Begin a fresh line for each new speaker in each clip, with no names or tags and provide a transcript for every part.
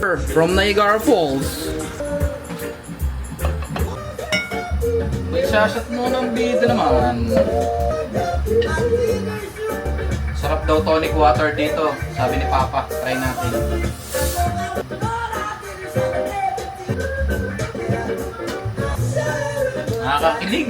From Niagara Falls. Magsashot mo ng bida naman. Sarap daw tonic water dito, sabi ni Papa. Try natin. Nakakakilig.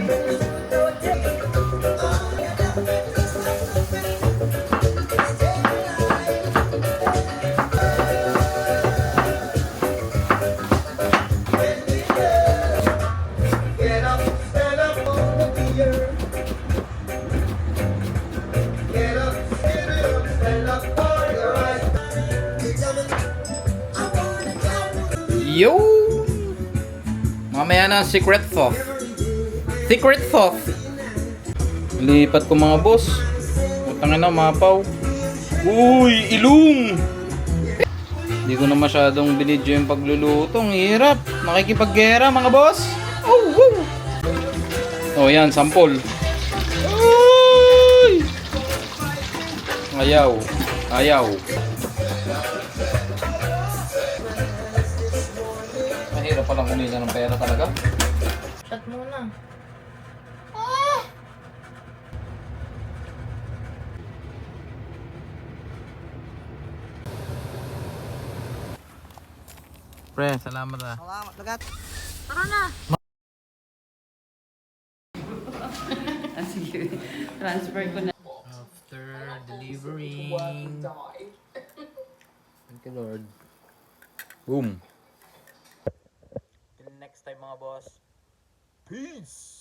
Yo! Mamaya na secret sauce. Secret sauce. Lipat ko mga boss. Utangin na mapaw. Uy, ilong! Hindi ko na masyadong binidyo yung pagluluto. Ang hirap. Nakikipaggera mga boss. Oh, woo! Oh, yan, sample. Uy! Ayaw. Ayaw. Mahirap palang kumita ng pera talaga.
Shot muna.
Pre, salamat ah.
Salamat, lagat.
Tara na! Sige, transfer ko na.
After delivering. Thank you, Lord. Boom. Till next time mga boss. Peace!